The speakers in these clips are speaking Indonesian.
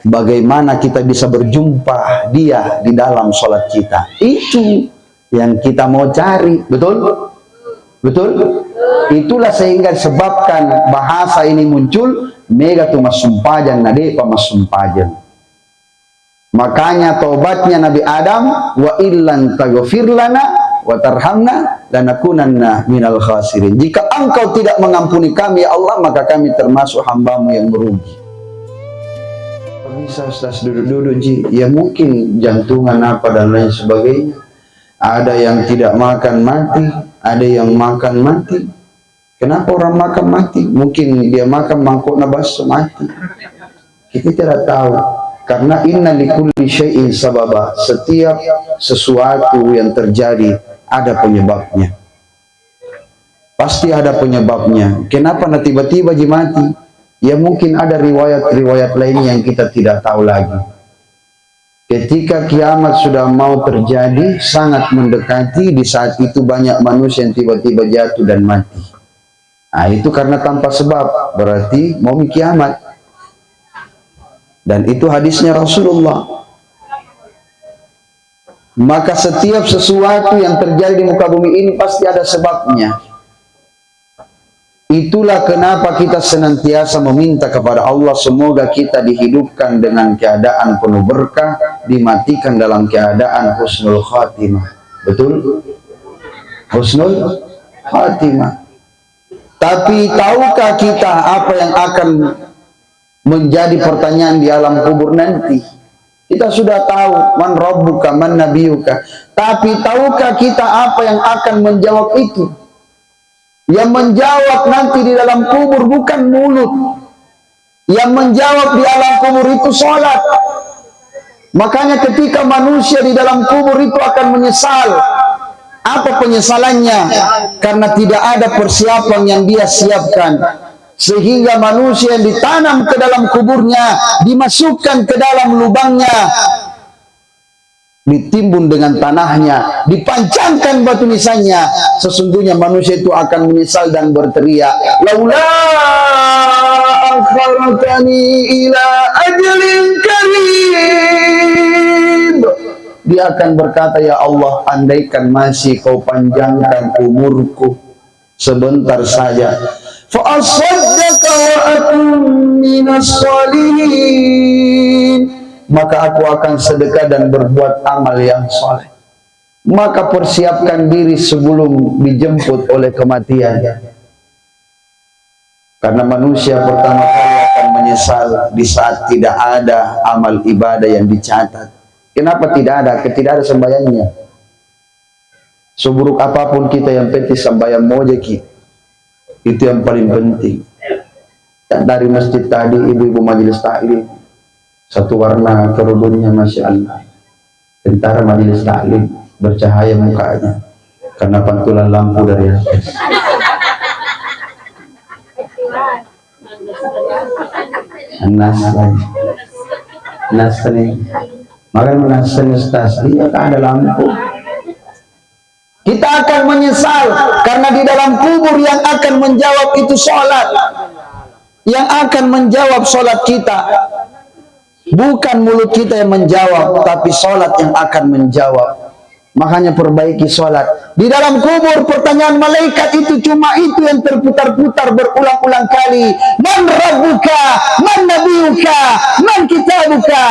bagaimana kita bisa berjumpa dia di dalam sholat kita. Itu yang kita mau cari, betul? Betul? Itulah sehingga sebabkan bahasa ini muncul, mega tu masumpajang nade pa masumpajang. Makanya taubatnya Nabi Adam, wa illan taghfir lana wa tarhamna lanakunanna minal khasirin. Jika engkau tidak mengampuni kami ya Allah, maka kami termasuk hambamu yang merugi. Bisa Ustaz duduk-duduk Ji, ya mungkin jantungan apa dan lain sebagainya. Ada yang tidak makan mati, ada yang makan mati. Kenapa orang makan mati? Mungkin dia makan mangkok nabas mati. Kita tidak tahu. Karena inna likulli syai'in sababa. Setiap sesuatu yang terjadi ada penyebabnya. Pasti ada penyebabnya. Kenapa tiba-tiba Ji mati? Ya mungkin ada riwayat-riwayat lain yang kita tidak tahu lagi. Ketika kiamat sudah mau terjadi, sangat mendekati, di saat itu banyak manusia yang tiba-tiba jatuh dan mati. Nah itu karena tanpa sebab, berarti mau kiamat. Dan itu hadisnya Rasulullah. Maka setiap sesuatu yang terjadi di muka bumi ini pasti ada sebabnya. Itulah kenapa kita senantiasa meminta kepada Allah, semoga kita dihidupkan dengan keadaan penuh berkah, dimatikan dalam keadaan husnul khatimah. Betul? Husnul khatimah. Tapi tahukah kita apa yang akan menjadi pertanyaan di alam kubur nanti? Kita sudah tahu man rabbuka, man nabiyuka. Tapi tahukah kita apa yang akan menjawab itu? Yang menjawab nanti di dalam kubur bukan mulut. Yang menjawab di alam kubur itu sholat. Makanya ketika manusia di dalam kubur itu akan menyesal. Apa penyesalannya? Karena tidak ada persiapan yang dia siapkan. Sehingga manusia yang ditanam ke dalam kuburnya, dimasukkan ke dalam lubangnya, ditimbun dengan tanahnya, dipancangkan batu nisannya, sesungguhnya manusia itu akan menyesal dan berteriak, laula akhartani ila ajalin qarib. Dia akan berkata, ya Allah, andaikan masih kau panjangkan umurku sebentar saja, fa asaddaka wa akun minas shalihin, maka aku akan sedekah dan berbuat amal yang soleh. Maka persiapkan diri sebelum dijemput oleh kematian. Karena manusia pertama kali akan menyesal di saat tidak ada amal ibadah yang dicatat. Kenapa tidak ada? Tidak ada sembahyangnya. Seburuk apapun kita, yang penting sembahyang mojeki. Itu yang paling penting. Dan dari masjid tadi, ibu-ibu majelis taklim, satu warna kerudungnya, Masya Allah. Tentara majelis taklim, bercahaya mukanya karena pantulan lampu dari atas. Nas nih, makan nas dia tak ada lampu. Kita akan menyesal karena di dalam kubur yang akan menjawab itu sholat, yang akan menjawab sholat kita. Bukan mulut kita yang menjawab, tapi sholat yang akan menjawab. Makanya perbaiki sholat. Di dalam kubur pertanyaan malaikat itu cuma itu yang terputar-putar berulang-ulang kali. Man rabbuka, man nabiyuka, man kitabuka.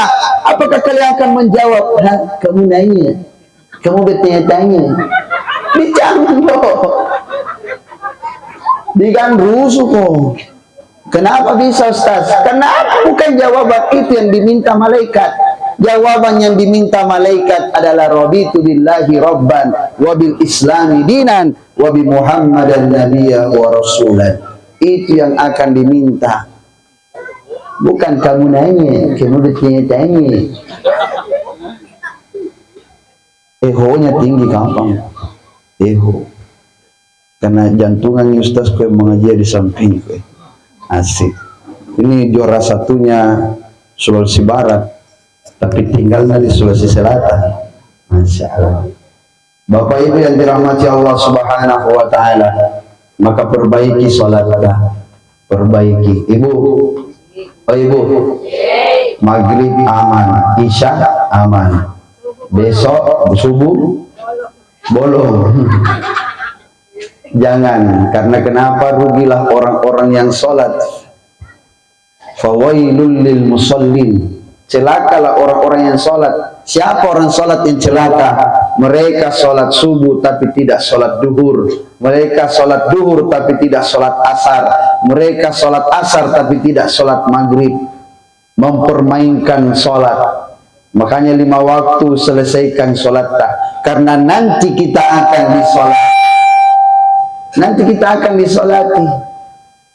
Apakah kalian akan menjawab? Hah, kamu nanya, kamu bertanya-tanya. Jangan loh. Digan rusuh kok. Kenapa bisa Ustaz? Kenapa bukan jawaban itu yang diminta malaikat? Jawaban yang diminta malaikat adalah raditu billahi rabban wa bil islami dinan wa bi muhammadan nabiyya wa rasulan. Itu yang akan diminta. Bukan kamu nanya, kamu bertanya-tanya. Ehonya tinggi gampang. Eho. Karena jantungan Ustaz kau mengajar di samping kau. Asik. Ini juara satunya Sulawesi Barat, tapi tinggalnya di Sulawesi Selatan. Masya Allah. Bapak Ibu yang dirahmati Allah Subhanahu wa Ta'ala, maka perbaiki sholatnya. Perbaiki. Ibu, oh Ibu, maghrib aman, isya aman, besok subuh bolong. Jangan, karena kenapa? Rugilah orang-orang yang sholat. Fawailul lil musallin, celakalah orang-orang yang sholat. Siapa orang sholat yang celaka? Mereka sholat subuh tapi tidak sholat duhur, mereka sholat duhur tapi tidak sholat asar, mereka sholat asar tapi tidak sholat maghrib, mempermainkan sholat. Makanya 5 waktu selesaikan sholat, karena nanti kita akan disolat. Nanti kita akan disolati.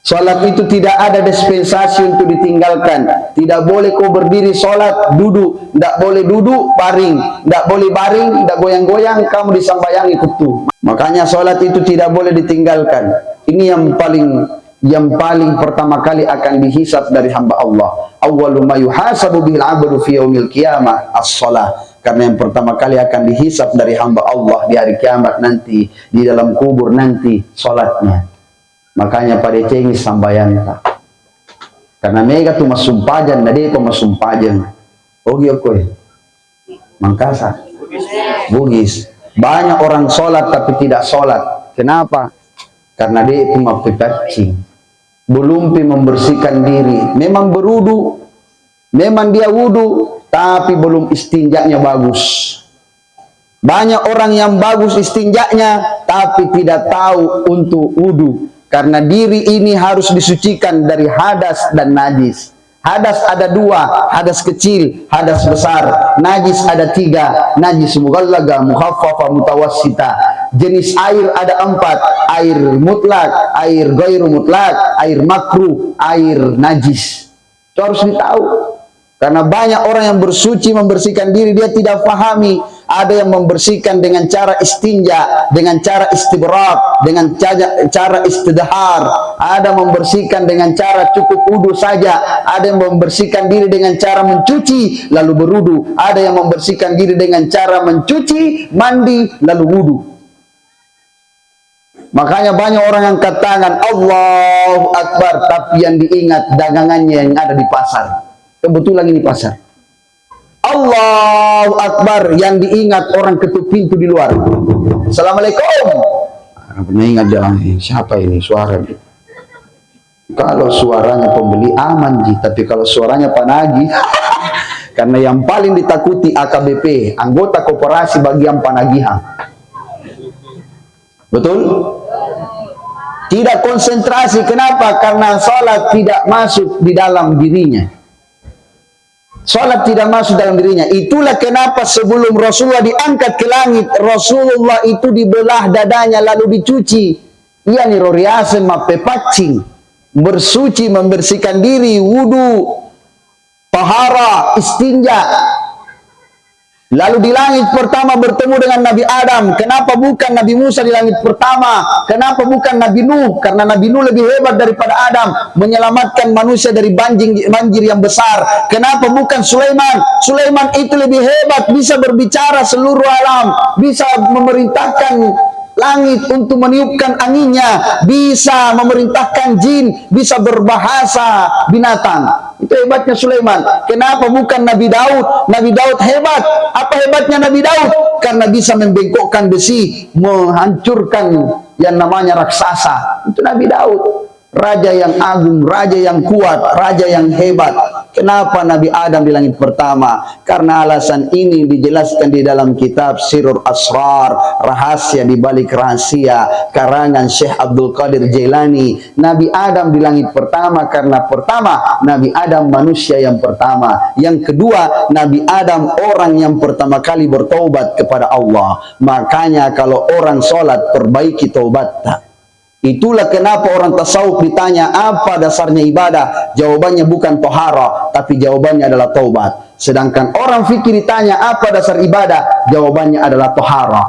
Sholat itu tidak ada dispensasi untuk ditinggalkan. Tidak boleh kau berdiri sholat, duduk. Tidak boleh duduk, baring. Tidak boleh baring, tidak goyang-goyang, kamu disambayangi kutu. Makanya sholat itu tidak boleh ditinggalkan. Ini yang paling pertama kali akan dihisab dari hamba Allah. Awwalu ma yuhasabu bihil abdu fi yaumil qiyamah as-shalah. Karena yang pertama kali akan dihisab dari hamba Allah di hari kiamat nanti, di dalam kubur nanti, sholatnya. Makanya pada cengi sambayan tak. Karena mega tu masumpajan, nade pa masumpajan. Ogi okoy. Mangkasa. Bugis. Banyak orang sholat tapi tidak sholat. Kenapa? Karena dia itu mapipacing. Belum membersihkan diri. Memang berudu, memang dia wudu, tapi belum istinjaknya bagus. Banyak orang yang bagus istinjaknya, tapi tidak tahu untuk wudu. Karena diri ini harus disucikan dari hadas dan najis. Hadas ada 2, hadas kecil, hadas besar. Najis ada 3, najis mughallaga, mukhaffafa, mutawassita. Jenis air ada 4, air mutlak, air ghairu mutlak, air makruh, air najis. Itu harus ditahu. Karena banyak orang yang bersuci membersihkan diri, dia tidak pahami. Ada yang membersihkan dengan cara istinja, dengan cara istibrak, dengan cara istidhar. Ada membersihkan dengan cara cukup wudu saja. Ada yang membersihkan diri dengan cara mencuci lalu berudu. Ada yang membersihkan diri dengan cara mencuci, mandi lalu wudu. Makanya banyak orang yang katakan Allahu Akbar, tapi yang diingat dagangannya yang ada di pasar. Kebetulan ini pasar. Allahu Akbar, yang diingat orang ketuk pintu di luar. Assalamualaikum. Pernah ingat jalan ini, siapa ini suara ini? Kalau suaranya pembeli aman ji, tapi kalau suaranya panagi, karena yang paling ditakuti AKBP, anggota koperasi bagian panagihan. Betul? Tidak konsentrasi, kenapa? Karena sholat tidak masuk di dalam dirinya. Sholat tidak masuk dalam dirinya. Itulah kenapa sebelum Rasulullah diangkat ke langit, Rasulullah itu dibelah dadanya lalu dicuci. Ia ni roriase mapepacing, bersuci, membersihkan diri, wudu, tahara, istinja. Lalu di langit pertama bertemu dengan Nabi Adam. Kenapa bukan Nabi Musa di langit pertama? Kenapa bukan Nabi Nuh? Karena Nabi Nuh lebih hebat daripada Adam, menyelamatkan manusia dari banjir yang besar. Kenapa bukan Sulaiman? Sulaiman itu lebih hebat, bisa berbicara seluruh alam, bisa memerintahkan langit untuk meniupkan anginnya, bisa memerintahkan jin, bisa berbahasa binatang. Itu hebatnya Sulaiman. Kenapa bukan Nabi Daud? Nabi Daud hebat. Apa hebatnya Nabi Daud? Karena bisa membengkokkan besi, menghancurkan yang namanya raksasa. Itu Nabi Daud. Raja yang agung, raja yang kuat, raja yang hebat. Kenapa Nabi Adam di langit pertama? Karena alasan ini dijelaskan di dalam kitab Sirrul Asrar, rahasia di balik rahasia, karangan Syekh Abdul Qadir Jailani. Nabi Adam di langit pertama karena pertama, Nabi Adam manusia yang pertama. Yang kedua, Nabi Adam orang yang pertama kali bertaubat kepada Allah. Makanya kalau orang sholat, perbaiki taubat. Itulah kenapa orang tasawuf ditanya apa dasarnya ibadah, jawabannya bukan tohara, tapi jawabannya adalah taubat. Sedangkan orang fikir ditanya apa dasar ibadah, jawabannya adalah tohara.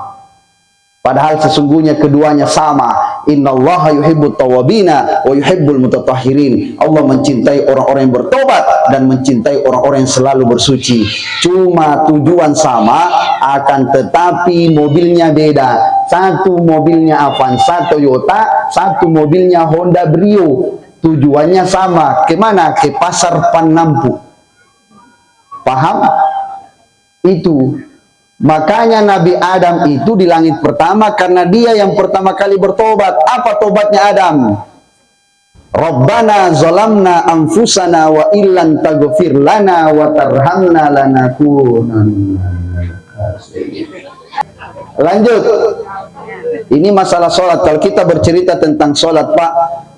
Padahal sesungguhnya keduanya sama. Innallaha yuhibbut tawwabina wa yuhibbul mutatahhirin. Allah mencintai orang-orang yang bertobat dan mencintai orang-orang yang selalu bersuci. Cuma tujuan sama, akan tetapi mobilnya beda. Satu mobilnya Avanza Toyota, satu mobilnya Honda Brio. Tujuannya sama. Kemana? Ke pasar Panampu. Paham? Itu. Makanya Nabi Adam itu di langit pertama karena dia yang pertama kali bertobat. Apa tobatnya Adam? Rabbana zalamna anfusana wa illan taghfir lana wa tarhamna lanakunanna. Lanjut. Ini masalah sholat. Kalau kita bercerita tentang sholat, Pak,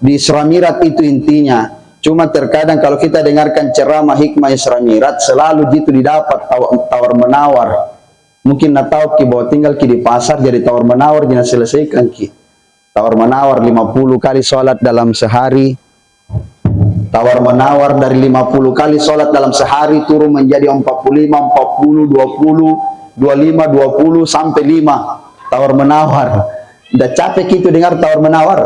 di Isra Mi'raj itu intinya. Cuma terkadang kalau kita dengarkan ceramah hikmah Isra Mi'raj, selalu gitu didapat tawar menawar. Mungkin nak tahu ki bahwa tinggal ki di pasar jadi tawar menawar jangan selesaikan ki. Tawar menawar 50 kali sholat dalam sehari. Tawar menawar dari 50 kali sholat dalam sehari turun menjadi 45, 40, 20, 25, 20 sampai 5. Tawar menawar. Udah capek ki itu dengar tawar menawar.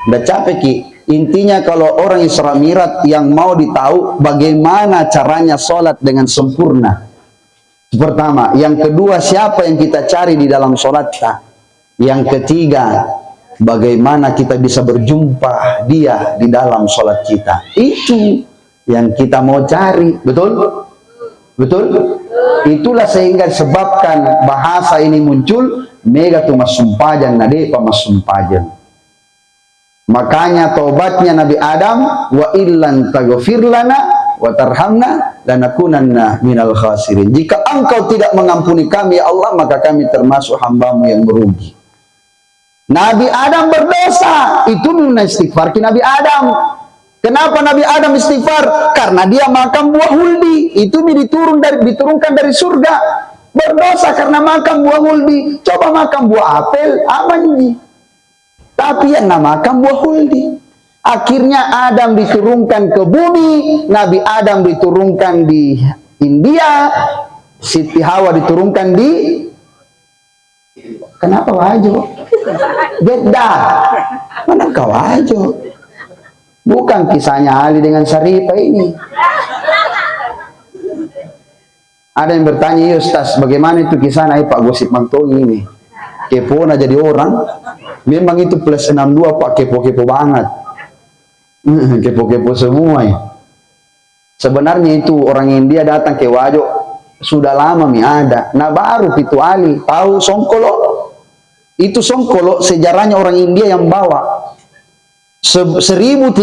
Udah capek ki. Intinya kalau orang Isra Mi'raj yang mau ditahu bagaimana caranya sholat dengan sempurna. Pertama, yang kedua siapa yang kita cari di dalam sholat kita. Yang ketiga, bagaimana kita bisa berjumpa dia di dalam sholat kita. Itu yang kita mau cari, betul? Betul? Itulah sehingga sebabkan bahasa ini muncul, mega tu masumpajan nade pa masumpajan. Makanya taubatnya Nabi Adam, wa illan taghfir lana wa tarhamna lanakunanna minal khasirin. Jika engkau tidak mengampuni kami ya Allah, maka kami termasuk hambamu yang merugi. Nabi Adam berdosa, itu nuna istighfar ki Nabi Adam. Kenapa Nabi Adam istighfar? Karena dia makan buah huldi, itu diturunkan dari surga. Berdosa karena makan buah huldi. Coba makan buah apel, aman ji. Tapi yang namakan buah huldi. Akhirnya Adam diturunkan ke bumi, Nabi Adam diturunkan di India, Siti Hawa diturunkan di kenapa Wajo? Jeddah. Mana kau Wajo? Bukan kisahnya Ali dengan Syarifah ini. Ada yang bertanya, Ustaz, bagaimana itu kisahnya Pak Gosip Mantong ini? Kepo na jadi orang. Memang itu plus 62 Pak, kepo-kepo banget. Kepo-kepo semua ya. Sebenarnya itu orang India datang ke Wajo sudah lama ada. Nah baru itu Ali tahu Songkolo. Itu Songkolo sejarahnya orang India yang bawa. 1310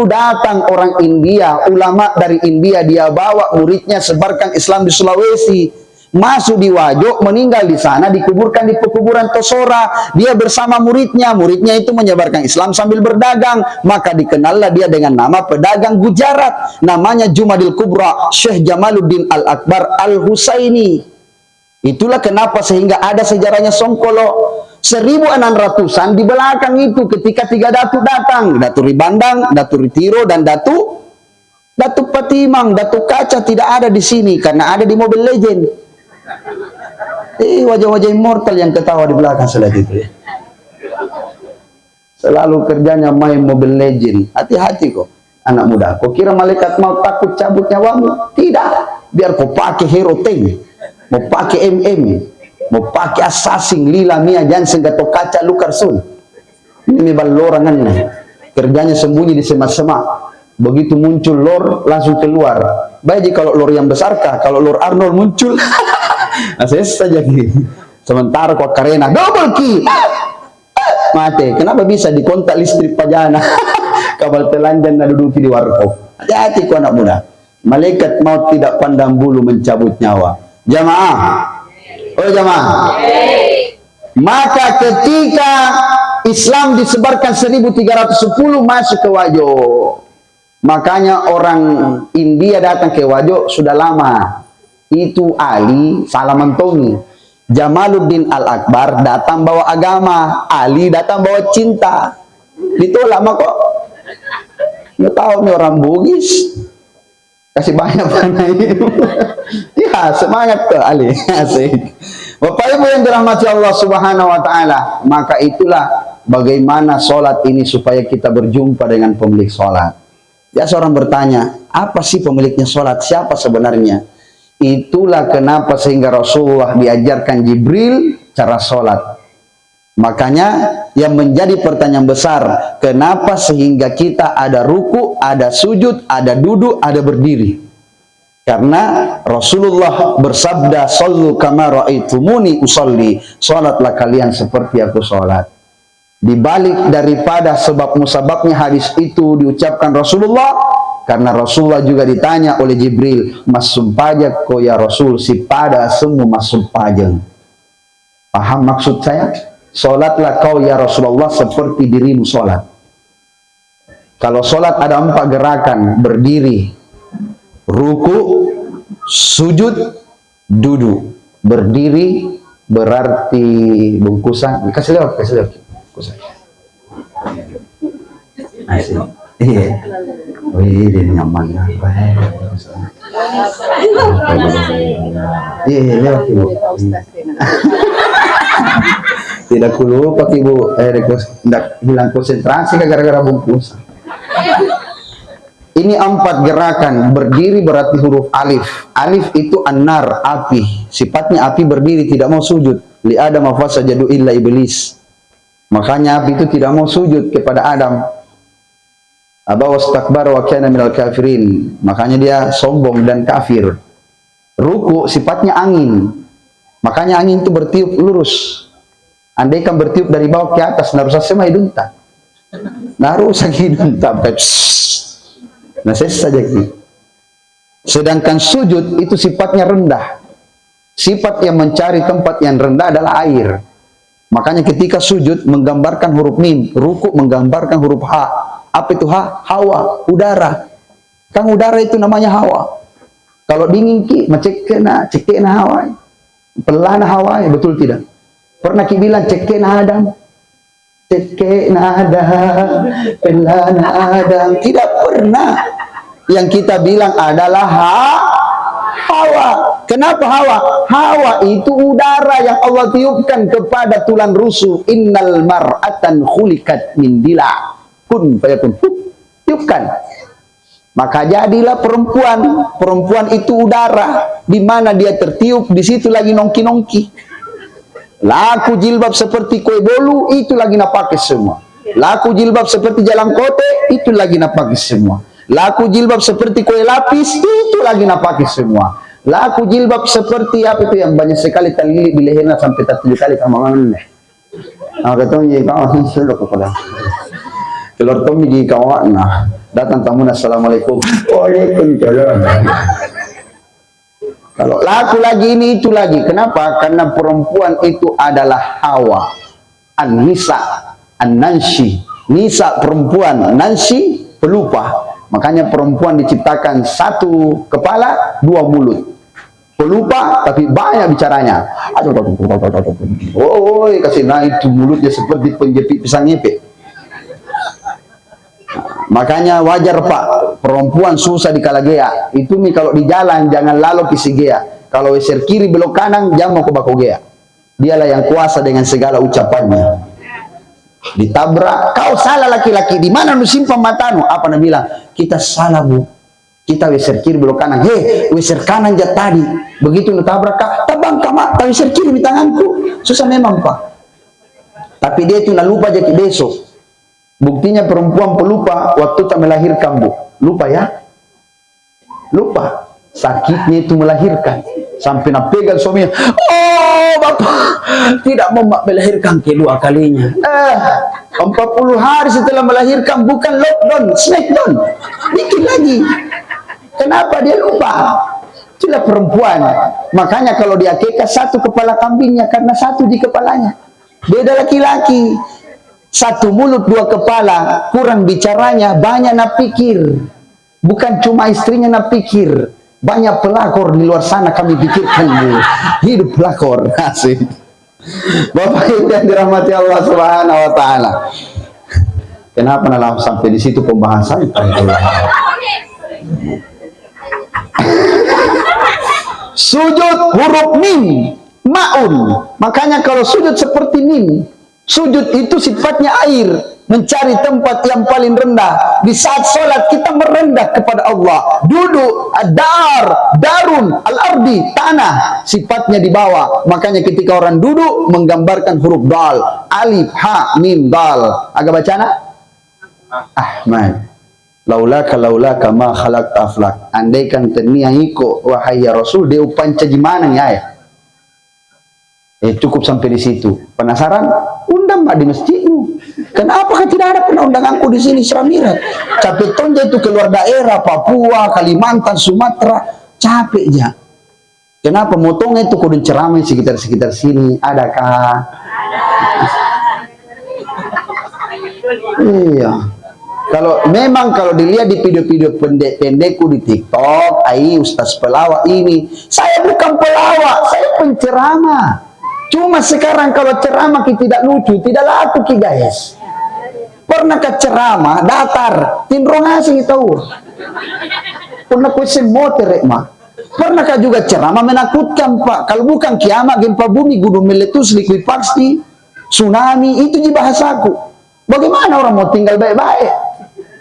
datang orang India, ulama dari India, dia bawa muridnya sebarkan Islam di Sulawesi. Masuk di Wajo, meninggal di sana, dikuburkan di pekuburan Tosora. Dia bersama muridnya itu menyebarkan Islam sambil berdagang. Maka dikenallah dia dengan nama pedagang Gujarat. Namanya Jumadil Kubra, Syekh Jamaluddin Al-Akbar Al-Husaini. Itulah kenapa sehingga ada sejarahnya Songkolo. 1600-an di belakang itu ketika 3 datu datang. Datu Ribandang, Datu Ritiro, dan Datu Patimang. Datu Kaca tidak ada di sini karena ada di Mobile Legend. Wajah-wajah immortal yang ketawa di belakang salat itu ya. Selalu kerjanya main Mobile Legend. Hati-hati kok anak muda. Kau kira malaikat mau takut cabut nyawamu? Tidak. Biar kau pakai Hero Tank, mau pakai MM, mau pakai Assassin, Lila, Mia, Jansen, Gatot Kaca, Lucarson. Ini balorangan nih. Kerjanya sembunyi di semak-semak. Begitu muncul lor langsung keluar. Baik kalau lor yang besar kah? Kalau lor Arnold muncul ases saja gitu. Sementara kok Karena double key mati. Kenapa bisa dikontak listrik pajana? Kapal telanjang na duduk di warkop. Hati-hati kau anak muda. Malaikat maut tidak pandang bulu mencabut nyawa. Jamaah. Oh jamaah. Maka ketika Islam disebarkan 1310 masuk ke Wajo. Makanya orang India datang ke Wajo sudah lama. Itu Ali Salamantongi. Jamaluddin Al-Akbar datang bawa agama. Ali datang bawa cinta. Ditolak mah kok. Nggak tahu nih orang Bugis. Kasih banyak mana itu. Ya semangat ke Ali. Asik. Bapak Ibu yang dirahmati Allah Subhanahu wa Ta'ala. Maka itulah bagaimana sholat ini supaya kita berjumpa dengan pemilik sholat. Ya seorang bertanya, apa sih pemiliknya sholat? Siapa sebenarnya? Itulah kenapa sehingga Rasulullah diajarkan Jibril cara sholat. Makanya yang menjadi pertanyaan besar, kenapa sehingga kita ada ruku, ada sujud, ada duduk, ada berdiri? Karena Rasulullah bersabda, "Shallu kama ra'aitumuni usolli." Salatlah kalian seperti aku salat. Di balik daripada sebab musababnya hadis itu diucapkan Rasulullah, karena Rasulullah juga ditanya oleh Jibril, "Masum pajak ko ya Rasul, si pada semua masum pajak." Paham maksud saya? Salatlah kau ya Rasulullah seperti dirimu salat. Kalau salat ada 4 gerakan: berdiri, ruku, sujud, duduk. Berdiri berarti bungkusan. Kasih lewat bungkusan. Asik. Iya. Wih, dia nyaman. Iya, lewat Ibu. Tidak lupa Ibu. Tidak hilang konsentrasi gara-gara bungkusan. Ini 4 gerakan. Berdiri berarti huruf alif. Alif itu an-nar, api. Sifatnya api berdiri, tidak mau sujud. Li Adam fasajadu illa iblis. Makanya api itu tidak mau sujud kepada Adam. Aba wastakbara wa kana minal kafirin. Makanya dia sombong dan kafir. Ruku sifatnya angin. Makanya angin itu bertiup lurus. Andaikan bertiup dari bawah ke atas, narusa sema hidunta. Narusa hidunta. Nah, saja ini. Sedangkan sujud itu sifatnya rendah. Sifat yang mencari tempat yang rendah adalah air. Makanya ketika sujud menggambarkan huruf mim, ruku menggambarkan huruf ha. Apa itu ha? Hawa, udara. Kang udara itu namanya hawa. Kalau dingin ki, cekena hawa. Pelana hawa, betul tidak? Pernah ki bilang cekena Adam? Cekena Adam, pelana Adam. Tidak pernah. Yang kita bilang adalah hawa. Kenapa hawa? Hawa itu udara yang Allah tiupkan kepada tulang rusuk. Innal mar'atan khuliqat min dila. Kun fayakun. Tiupkan. Maka jadilah perempuan. Perempuan itu udara. Di mana dia tertiup, di situ lagi nongki-nongki. Laku jilbab seperti kue bolu, itu lagi nak pakai semua. Laku jilbab seperti jalan kote, itu lagi nak pakai semua. Laku jilbab seperti kue lapis, itu lagi nak pakai semua. Laku jilbab seperti apa itu yang banyak sekali tali di lehernya sampai 7 kali sama mana. Nah, katanya kawan sudah kepada telur tomi di kawan. Nah, datang tamu, assalamualaikum. Waalaikumsalam. Kalau laku lagi ini itu lagi. Kenapa? Karena perempuan itu adalah hawa. An-nisa, an-nansi. Nisa perempuan, nansi pelupa. Makanya perempuan diciptakan 1 kepala, 2 mulut. Pelupa tapi banyak bicaranya. Oh, kasih naik itu mulutnya seperti penjepit pisang ngepek. Makanya wajar Pak, perempuan susah dikalagea. Itu nih kalau di jalan jangan lalu pisigea. Kalau weser kiri belok kanan jangan mau ke bakogea. Dialah yang kuasa dengan segala ucapannya. Ditabrak, kau salah laki-laki. Di mana lu simpan matamu? Apa nak bilang? Kita salah Bu. Kita weser kiri belok kanan. Weser kanan jat tadi. Begitu lu tabrak kak, tabang kamak, tak weser kiri di tanganku. Susah memang Pak. Tapi dia itu nak lupa jadi besok. Buktinya perempuan pelupa waktu tak melahirkan Bu. Lupa ya? Lupa. Sakitnya itu melahirkan. Sampai nak pegang suaminya. Oh Bapak, tidak mau melahirkan kedua kalinya. 40 hari setelah melahirkan, bukan lockdown, smackdown. Dikit lagi. Kenapa dia lupa? Itulah perempuan. Makanya kalau dia akikah 1 kepala kambingnya karena 1 di kepalanya. Beda laki-laki. 1 mulut 2 kepala, kurang bicaranya, banyak nak pikir. Bukan cuma istrinya nak pikir. Banyak pelakor di luar sana kami pikirkan Bu. Hidup pelakor. Asik. Bapak Ibu yang dirahmati Allah Subhanahu wa taala. Kenapa nalar sampai di situ pembahasan? Sujud huruf mim, maun. Makanya kalau sujud seperti mim, sujud itu sifatnya air. Mencari tempat yang paling rendah. Di saat sholat kita merendah kepada Allah. Duduk, darun, al-ardi, tanah. Sifatnya di bawah. Makanya ketika orang duduk menggambarkan huruf dal. Alif, ha, mim, dal. Agak baca nak? Ahmad. laulaka ma khalaqta aflak. Andaikan tenia iko wahai ya Rasul dia upanca gimana ya. Cukup sampai di situ. Penasaran? Undang Mbak di masjidmu. Kenapa tidak ada pernah undanganku di sini Seramirat? Capek tonja itu keluar daerah Papua, Kalimantan, Sumatera, capek ya. Kenapa motongnya itu kudu ceramah sekitar sini? Adakah? Iya. Kalau dilihat di video-video pendekku di TikTok, Ustaz pelawak ini, saya bukan pelawak, saya penceramah. Cuma sekarang kalau ceramah kita tidak lucu, tidak laku ki guys. Pernah ke ceramah datar, tinrong asing tahu. Pernah kuisen motor mah. Pernahkah juga ceramah menakutkan Pak? Kalau bukan kiamat, gempa bumi, gunung meletus, likuifaksi, tsunami, itu di bahasaku. Bagaimana orang mau tinggal baik-baik?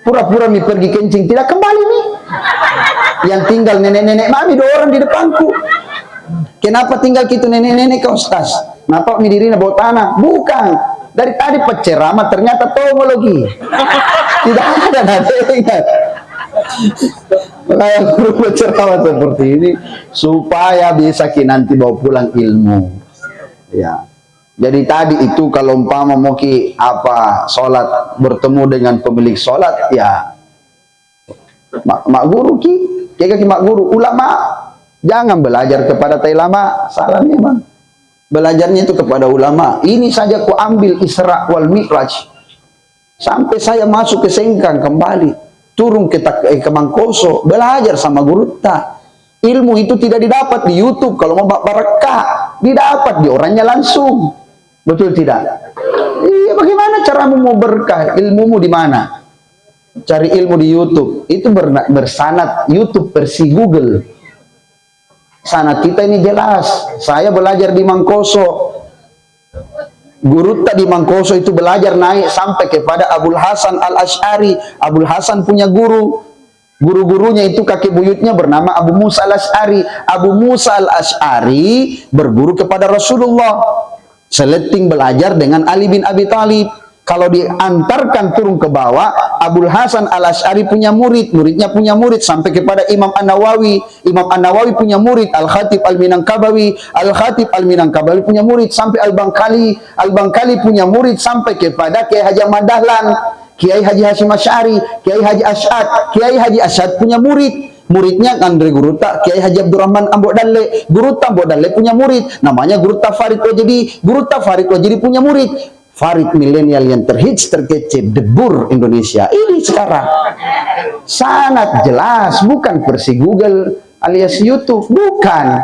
Pura-pura mi pergi kencing, tidak kembali nih. Yang tinggal nenek-nenek mami 2 orang di depanku. Kenapa tinggal gitu nenek-nenek kau Ustaz? Kenapa mi dirinya bawa tanah? Bukan. Dari tadi penceramah ternyata tomologi. Tidak ada nadanya. Makanya perlu penceramah seperti ini supaya bisa nanti bawa pulang ilmu. Ya. Jadi tadi itu kalau umpama mau sholat bertemu dengan pemilik sholat ya mak guru mak guru ulama. Jangan belajar kepada lama, salah memang. Belajarnya itu kepada ulama. Ini saja ku ambil Isra wal Mi'raj. Sampai saya masuk ke Sengkang kembali. Turun ke Mangkoso. Belajar sama guru ta. Ilmu itu tidak didapat di YouTube. Kalau mau barakah, didapat di orangnya langsung. Betul tidak? Iya, bagaimana caramu mau berkah? Ilmumu di mana? Cari ilmu di YouTube. Itu bersanad YouTube versi Google. Sanad kita ini jelas. Saya belajar di Mangkoso. Guru tak di Mangkoso itu belajar naik sampai kepada Abul Hasan Al-Asy'ari. Abul Hasan punya guru. Guru-gurunya itu kakek buyutnya bernama Abu Musa Al-Asy'ari. Abu Musa Al-Asy'ari berguru kepada Rasulullah. Seleting belajar dengan Ali bin Abi Thalib. Kalau diantarkan turun ke bawah, Abul Hasan Al-Asy'ari punya murid, muridnya punya murid sampai kepada Imam An-Nawawi. Imam An-Nawawi punya murid, Al-Khatib Al-Minangkabawi. Al-Khatib Al-Minangkabawi punya murid sampai Al-Bangkali. Al-Bangkali punya murid sampai kepada Kiai Haji Ahmad Dahlan, Kiai Haji Hashim Asy'ari, Kiai Haji Asy'ad. Kiai Haji Asy'ad punya murid. Muridnya Andre Guruta, Kiai Haji Abdurrahman Ambok Dalle. Guruta Ambok Dalle punya murid, namanya Guruta Farid Wajidi. Guruta Farid Wajidi punya murid. Farid milenial yang terhits terkece debur Indonesia ini sekarang. Sangat jelas, bukan versi Google alias YouTube, bukan.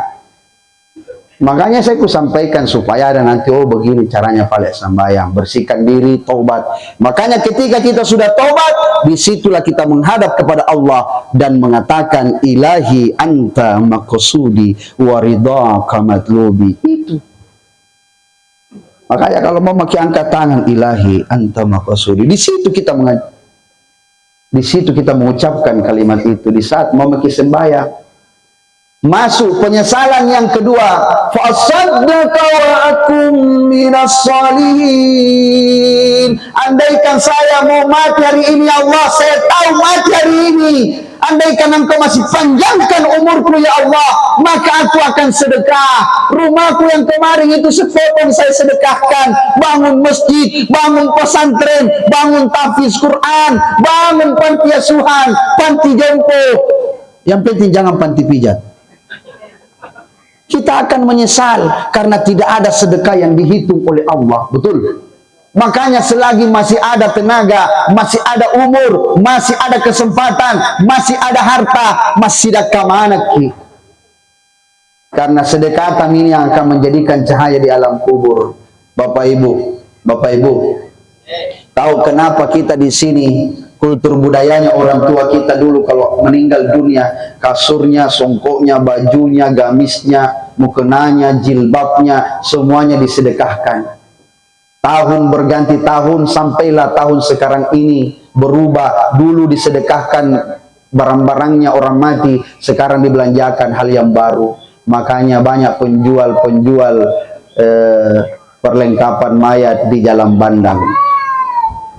Makanya saya sampaikan supaya ada nanti, oh begini caranya balik sembahyang, bersihkan diri, taubat. Makanya ketika kita sudah taubat, disitulah kita menghadap kepada Allah dan mengatakan ilahi anta maqsudi wa ridhaka matlubi. Itu. Makanya kalau mau maki angkat tangan ilahi anta maqsudi, di situ kita mengucapkan kalimat itu di saat mau maki sembahyang. Masuk penyesalan yang kedua, fa asaddaka wa akum minas salihin. Andaikan saya mau mati hari ini, Allah, saya tahu mati hari ini. Andaikan engkau masih panjangkan umurku ya Allah, maka aku akan sedekah. Rumahku yang kemarin itu sepotong saya sedekahkan. Bangun masjid, bangun pesantren, bangun tahfiz Quran, bangun panti asuhan, panti jompo. Yang penting jangan panti pijat. Kita akan menyesal karena tidak ada sedekah yang dihitung oleh Allah. Betul? Makanya selagi masih ada tenaga, masih ada umur, masih ada kesempatan, masih ada harta, masih ada kemanaki. Karena sedekah ini yang akan menjadikan cahaya di alam kubur. Bapak Ibu, tahu kenapa kita di sini? Kultur budayanya orang tua kita dulu kalau meninggal dunia, kasurnya, songkoknya, bajunya, gamisnya, mukenanya, jilbabnya, semuanya disedekahkan. Tahun berganti tahun, sampailah tahun sekarang ini berubah. Dulu disedekahkan barang-barangnya orang mati, sekarang dibelanjakan hal yang baru. Makanya banyak penjual-penjual perlengkapan mayat di Jalan Bandang.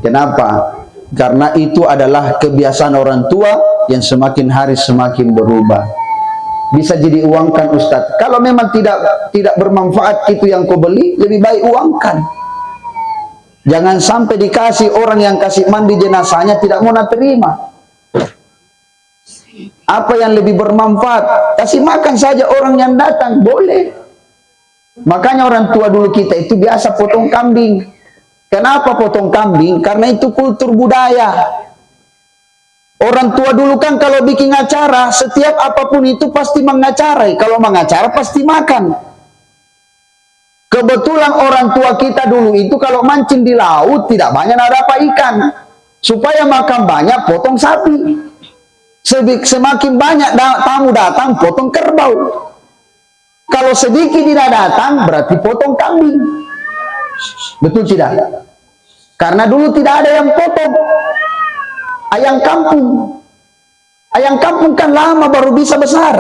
Kenapa? Karena itu adalah kebiasaan orang tua yang semakin hari semakin berubah. Bisa jadi uangkan Ustadz. Kalau memang tidak bermanfaat itu yang kau beli, lebih baik uangkan. Jangan sampai dikasih orang yang kasih mandi jenazahnya tidak mau terima. Apa yang lebih bermanfaat? Kasih makan saja orang yang datang, boleh. Makanya orang tua dulu kita itu biasa potong kambing. Kenapa potong kambing? Karena itu kultur budaya. Orang tua dulu kan kalau bikin acara, setiap apapun itu pasti mengacarai. Kalau mengacara pasti makan. Kebetulan orang tua kita dulu itu kalau mancing di laut tidak banyak ada apa ikan. Supaya makan banyak, potong sapi. Semakin banyak tamu datang, potong kerbau. Kalau sedikit tidak datang, berarti potong kambing. Betul tidak? Karena dulu tidak ada yang potong. Ayam kampung. Ayam kampung kan lama baru bisa besar.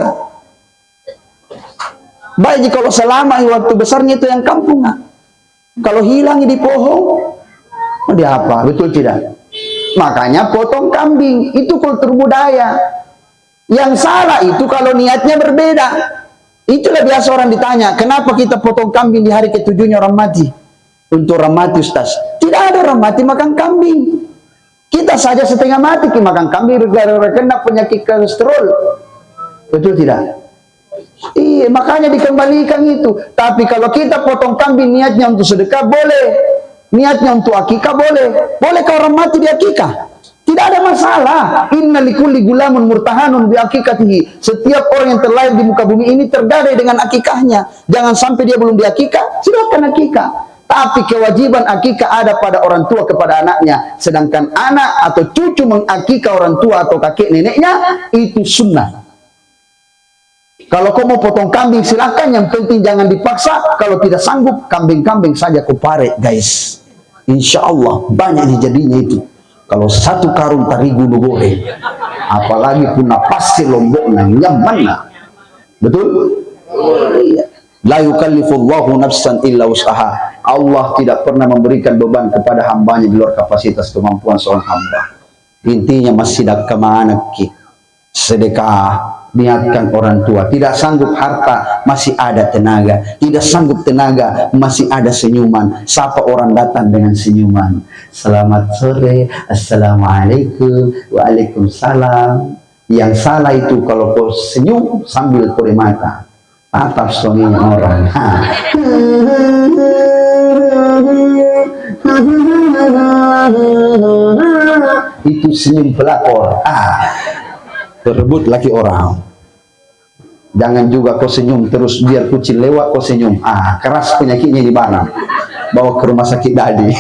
Baik kalau selama waktu besarnya itu yang kampung. Kalau hilang di pohon, dia apa? Betul tidak? Makanya potong kambing. Itu kultur budaya. Yang salah itu kalau niatnya berbeda. Itulah biasa orang ditanya, kenapa kita potong kambing di hari ketujuhnya orang mati? Untuk orang mati Ustaz. Tidak ada orang mati makan kambing. Kita saja setengah mati makan kambing gara-gara kena penyakit kolesterol. Betul tidak? Iya, makanya dikembalikan itu. Tapi kalau kita potong kambing niatnya untuk sedekah boleh. Niatnya untuk akikah boleh. Boleh kalau orang mati di akikah? Tidak ada masalah. Inna likulli gulamun murtahanun bi akikatihi. Setiap orang yang terlahir di muka bumi ini tergadai dengan akikahnya. Jangan sampai dia belum di akikah, silakan akikah. Tapi kewajiban akikah ada pada orang tua kepada anaknya. Sedangkan anak atau cucu mengakikah orang tua atau kakek neneknya, itu sunnah. Kalau kau mau potong kambing silakan, yang penting jangan dipaksa. Kalau tidak sanggup, kambing-kambing saja kau parek guys. Insya Allah banyak jadinya itu. Kalau satu karung tarigu lu goreng, apalagi pun pasti lomboknya nyaman. Betul? Iya. La yukallifullahu nafsan illa usaha. Allah tidak pernah memberikan beban kepada hambanya di luar kapasitas kemampuan seorang hamba. Intinya masih dak kemana ki sedekah. Niatkan orang tua. Tidak sanggup harta, masih ada tenaga. Tidak sanggup tenaga, masih ada senyuman. Sapa orang datang dengan senyuman. Selamat sore, assalamualaikum, waalaikumsalam. Yang salah itu kalau kau senyum sambil kore mata. Tatap suaminya orang. Itu senyum pelakor. Terebut laki orang. Jangan juga kau senyum terus biar kucing lewat kau senyum. Keras penyakitnya di mana? Bawa ke rumah sakit dadi.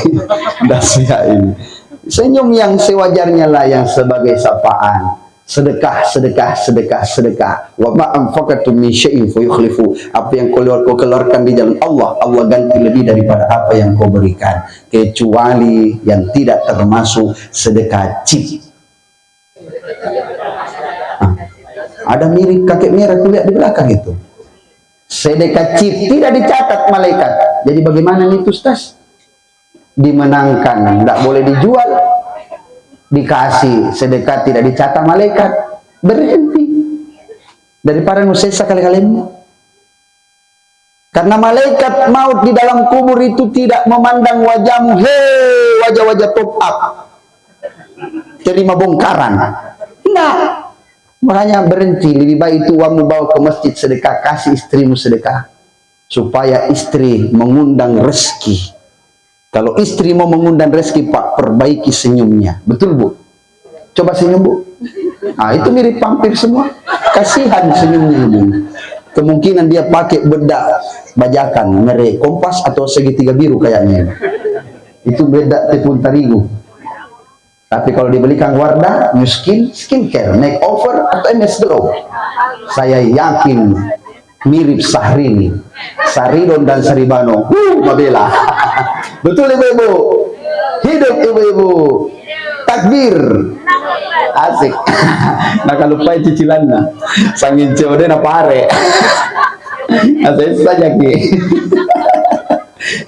Dasia ini. Senyum yang sewajarnya lah, yang sebagai sapaan. Sedekah, sedekah, sedekah, sedekah. Wa ma anfaqatum min syai'in fayukhlifu. Apa yang kau keluarkan di jalan Allah, Allah ganti lebih daripada apa yang kau berikan. Kecuali yang tidak termasuk sedekah cip. Ada mirip kakek merah tuh lihat di belakang itu. Sedekah cip tidak dicatat malaikat. Jadi bagaimana nih Ustaz? Dimenangkan, tidak boleh dijual. Dikasih sedekah tidak dicatat malaikat, berhenti. Daripada nusesa kali-kalinya. Karena malaikat maut di dalam kubur itu tidak memandang wajahmu, hei wajah-wajah top up. Terima bongkaran. Enggak. Makanya berhenti, lebih baik itu uangmu bawa ke masjid sedekah, kasih istrimu sedekah. Supaya istri mengundang rezeki. Kalau istri mau mengundang rezeki, Pak, perbaiki senyumnya. Betul, Bu? Coba senyum, Bu. Itu mirip vampir semua. Kasihan senyumnya, Bu. Kemungkinan dia pakai bedak bajakan, merek Kompas atau segitiga biru kayaknya. Itu bedak tepung terigu. Tapi kalau dibelikan Wardah, New Skin, skincare, makeover, atau MS Glow, saya yakin mirip Sahrini, Saridon dan Saribano. Mabela. Betul ibu-ibu? Hidup ibu-ibu. Takbir. Asik. Nah kalau lupa cicilannya. Sangin cewek na pare. Asik saja ki.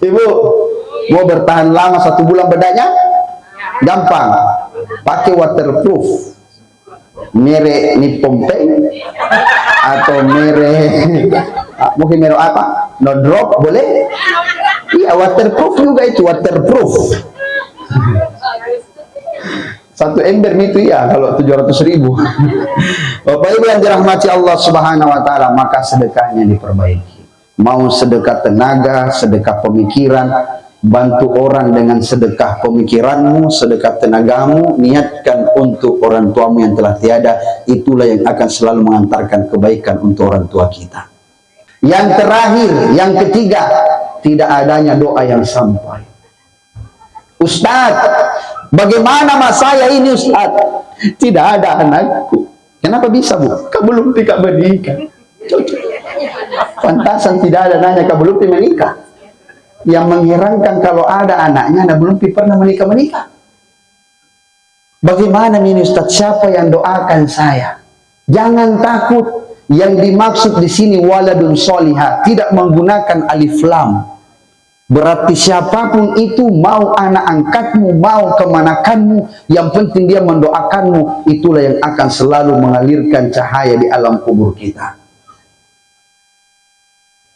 Ibu, mau bertahan lama 1 bulan bedanya? Gampang. pakai waterproof, merek Nippon Paint atau merek mungkin merek apa? No Drop boleh? Iya, waterproof juga itu, waterproof. Satu ember itu ya kalau 700.000. Bapak Ibu yang dirahmati Allah Subhanahu wa taala, maka sedekahnya diperbaiki. Mau sedekah tenaga, sedekah pemikiran, bantu orang dengan sedekah pemikiranmu, sedekah tenagamu, niatkan untuk orang tuamu yang telah tiada, itulah yang akan selalu mengantarkan kebaikan untuk orang tua kita. Yang terakhir, yang ketiga, tidak adanya doa yang sampai. Ustaz, bagaimana mas saya ini Ustaz? Tidak ada anakku. Kenapa bisa Bu? Kau belum tidak menikah. Pantasan tidak ada nanya kau belum menikah. Yang mengherankan kalau ada anaknya, anda belum pernah menikah. Bagaimana ini Ustaz? Siapa yang doakan saya? Jangan takut. Yang dimaksud di sini waladun solihah, tidak menggunakan alif lam. Berarti siapapun itu, mau anak angkatmu, mau kemanakanmu, yang penting dia mendoakanmu, itulah yang akan selalu mengalirkan cahaya di alam kubur kita.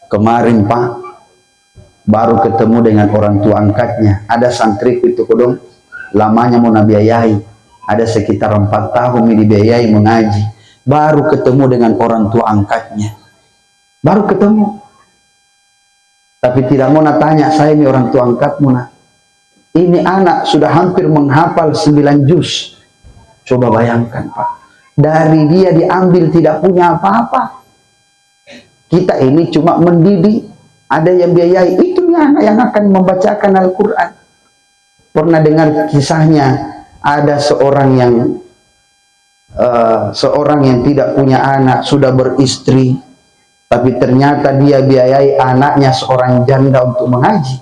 Kemarin Pak, baru ketemu dengan orang tua angkatnya. Ada santri itu kodong, lamanya mau nabiayai. Ada sekitar 4 tahun dibiayai mengaji. Baru ketemu dengan orang tua angkatnya. Baru ketemu. Tapi tidak mau tanya, saya ini orang tua angkatmu nak. Ini anak sudah hampir menghafal 9 juz. Coba bayangkan Pak. Dari dia diambil tidak punya apa-apa. Kita ini cuma mendidik. Ada yang biayai. Itu anak yang akan membacakan Al-Quran. Pernah dengar kisahnya. Ada seorang yang tidak punya anak, sudah beristri, tapi ternyata dia biayai anaknya seorang janda untuk mengaji.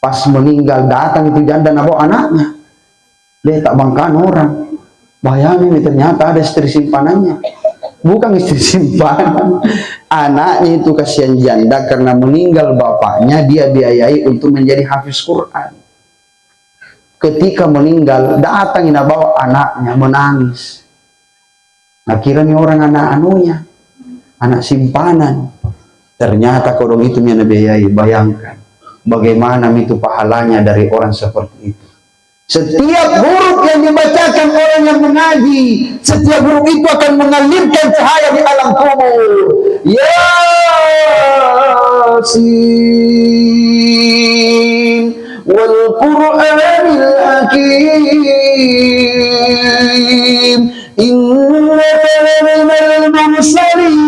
Pas meninggal datang itu janda bawa anaknya. Dia tak bangkaan orang. Bayangin ternyata ada istri simpanannya. Bukan istri simpanan. Anaknya itu kasihan janda karena meninggal bapaknya, dia biayai untuk menjadi hafiz Quran. Ketika meninggal datang bawa anaknya menangis. Akhirnya orang anak anunya, anak simpanan. Ternyata kodong itu yang biayai. Bayangkan bagaimana itu pahalanya dari orang seperti itu. Setiap huruf yang dibacakan orang yang mengaji, setiap huruf itu akan mengalirkan cahaya di alam kubur. Yasin wal Qur'anil Hakim. Innaka minal mursalin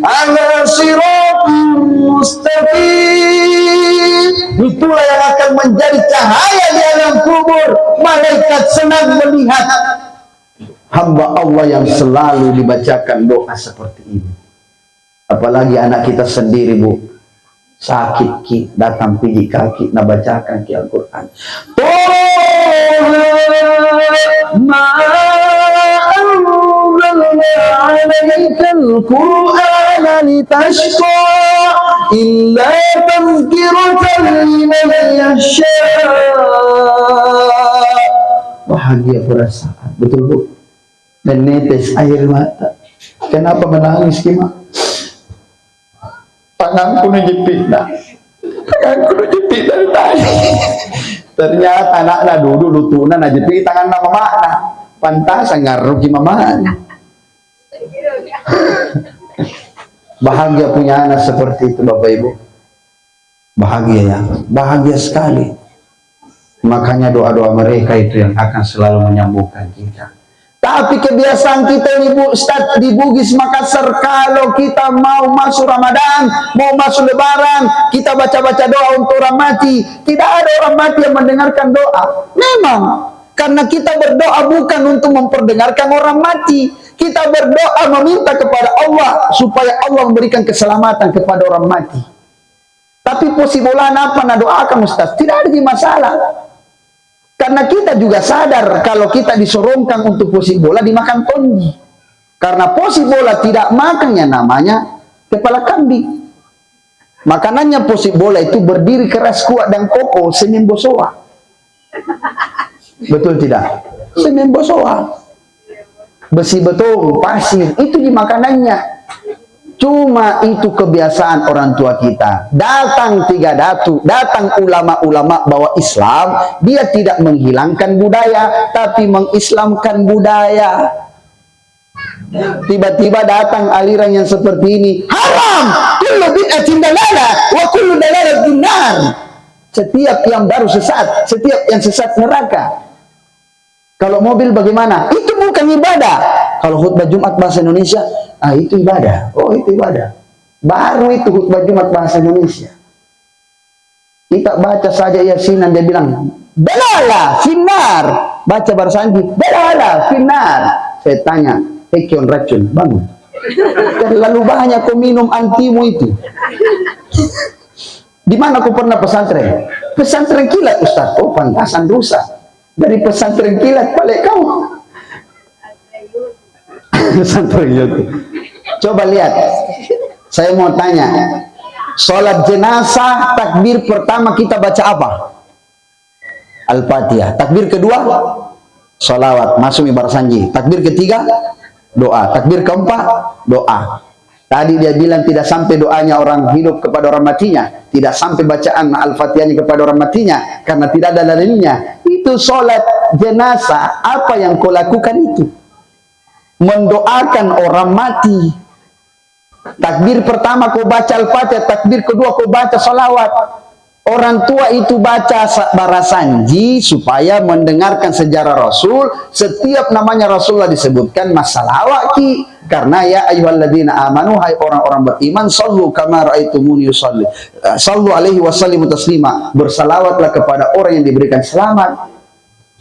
ala siratin mustaqim. Itulah yang akan menjadi cahaya di alam kubur. Malaikat senang melihat hamba Allah yang selalu dibacakan doa seperti ini. Apalagi anak kita sendiri Bu, sakit ki, datang pigi kaki, nak bacakan ki Al-Quran. Ma anzalna 'alaikal Qur'ana litashqa illa tadhkiratan liman yakhsha. Bahagia perasaan, betul Bu? Dan netes air mata. Kenapa menangis Kima? Tanganku ngejepit dah. Tanganku ngejepit dari tadi. Ternyata anaknya duduk lutuna ngejepit tangan mama nak. Pantasan ngaruh ki mama. Bahagia punya anak seperti itu Bapak Ibu. Bahagia ya, bahagia sekali. Makanya doa-doa mereka itu yang akan selalu menyambungkan kita. Tapi kebiasaan kita ini Bu Ustaz di Bugis Makassar, kalau kita mau masuk Ramadan, mau masuk Lebaran, kita baca-baca doa untuk orang mati. Tidak ada orang mati yang mendengarkan doa. Memang karena kita berdoa bukan untuk memperdengarkan orang mati. Kita berdoa meminta kepada Allah supaya Allah memberikan keselamatan kepada orang mati. Tapi posibolan apa nak doakan Ustaz? Tidak ada masalah. Karena kita juga sadar kalau kita disorongkan untuk posisi bola dimakan tonji. Karena posisi bola tidak makannya namanya kepala kambing. Makanannya posisi bola itu berdiri keras kuat dan kokoh senin bosoa. Betul tidak? Semen bosoa, besi betung, pasir, itu di makanannya. Cuma itu kebiasaan orang tua kita. Datang tiga datu, datang ulama-ulama bawa Islam, dia tidak menghilangkan budaya, tapi mengislamkan budaya. Tiba-tiba datang aliran yang seperti ini, haram, kullu bid'atin dalalah wa kullu dalalatin nar. Setiap yang baru sesat, setiap yang sesat neraka. Kalau mobil bagaimana? Itu bukan ibadah. Kalau khutbah Jumat bahasa Indonesia, itu ibadah. Oh, itu ibadah. Baru itu khutbah Jumat bahasa Indonesia. Kita baca saja Yasinan, dia bilang, dalalah finnar. Baca Barsanji, dalalah finnar. Saya tanya, Kion racun, bangun. Terlalu banyak kau minum antimu itu. Di mana kau pernah pesantren? Pesantren kilat, Ustaz. Oh, pantasan dosa. Dari pesantren kilat balik kau. Pesantren YouTube. Coba lihat. Saya mau tanya. Sholat jenazah, takbir pertama kita baca apa? Al-Fatihah. Takbir kedua, sholawat. Masuk ibarat sanji. Takbir ketiga, doa. Takbir keempat, doa. Tadi dia bilang tidak sampai doanya orang hidup kepada orang matinya, tidak sampai bacaan Al-Fatihahnya kepada orang matinya, karena tidak ada dalilnya. Itu sholat jenazah. Apa yang kau lakukan itu? Mendoakan orang mati. Takbir pertama kau baca Al-Fatihah, takbir kedua kau baca sholawat. Orang tua itu baca barasanji supaya mendengarkan sejarah Rasul. Setiap namanya Rasulullah disebutkan masalah waki. Karena ya ayyuhalladzina amanu, hai orang-orang beriman, sallu kama raaitumuni usolli. Sallu alaihi wasallimu taslima. Bersalawatlah kepada orang yang diberikan selamat.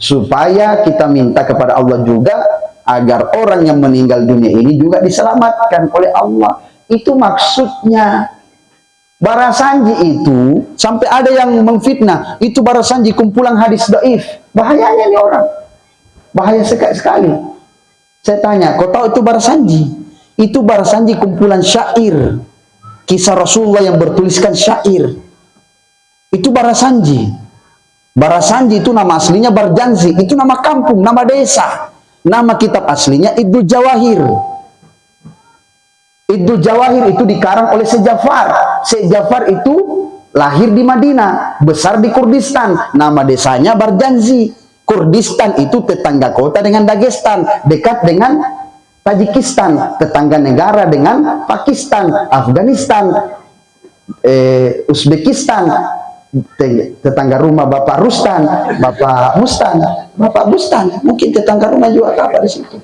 Supaya kita minta kepada Allah juga agar orang yang meninggal dunia ini juga diselamatkan oleh Allah. Itu maksudnya. Barasanji itu sampai ada yang memfitnah, itu barasanji kumpulan hadis dhaif. Bahayanya nih orang. Bahaya sekali. Saya tanya, kau tahu itu barasanji? Itu barasanji kumpulan syair. Kisah Rasulullah yang bertuliskan syair. Itu barasanji. Barasanji itu nama aslinya Barjanzi, itu nama kampung, nama desa. Nama kitab aslinya Ibnu Jawahir. Ibnu Jawahir itu dikarang oleh Syekh Ja'far. Syekh Ja'far itu lahir di Madinah, besar di Kurdistan. Nama desanya Barjanzi. Kurdistan itu tetangga kota dengan Dagestan, dekat dengan Tajikistan, tetangga negara dengan Pakistan, Afghanistan, Uzbekistan, tetangga rumah Bapak Rustan, Bapak Mustan, Bapak Bustan, mungkin tetangga rumah juga apa di situ.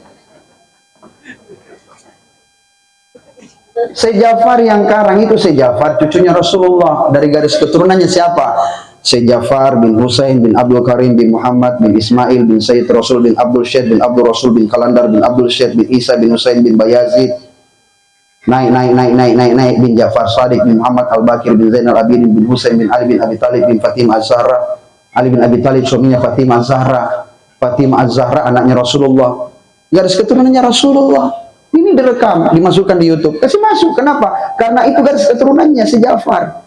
Syekh Ja'far yang karang itu, Syekh Ja'far cucunya Rasulullah. Dari garis keturunannya siapa? Syekh Ja'far bin Husain bin Abdul Karim bin Muhammad bin Ismail bin Sayyid Rasul bin Abdul Syed bin Abdul Rasul bin Kalandar bin Abdul Syed bin Isa bin Husain bin Bayazid. Naik bin Ja'far Sadiq bin Muhammad Al-Bakir bin Zainal Abidin bin Husain bin Ali bin Abi Talib bin Fatimah Az-Zahra. Ali bin Abi Talib suaminya Fatimah Az-Zahra. Fatimah Az-Zahra anaknya Rasulullah. Garis keturunannya Rasulullah. Ini direkam, dimasukkan di YouTube. Kasih masuk, kenapa? Karena itu garis keturunannya si Ja'far.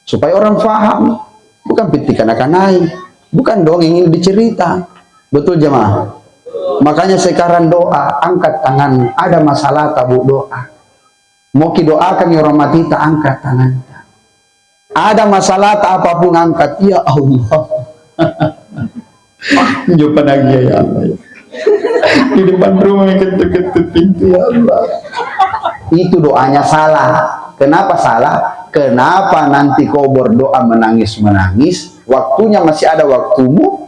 Supaya orang faham. Bukan pitikan akan naik. Bukan dongeng ini dicerita. Betul jemaah? Makanya sekarang doa, angkat tangan. Ada masalah tabu doa. Mau doakan ya orang mati, tak angkat tangan. Ada masalah tak apapun angkat. Ya Allah. Jumpa lagi ya Allah. Di depan rumah ketuk-ketuk pintu, ya Allah. Itu doanya salah. Kenapa salah? Kenapa nanti kau berdoa menangis-menangis, waktunya masih ada waktumu,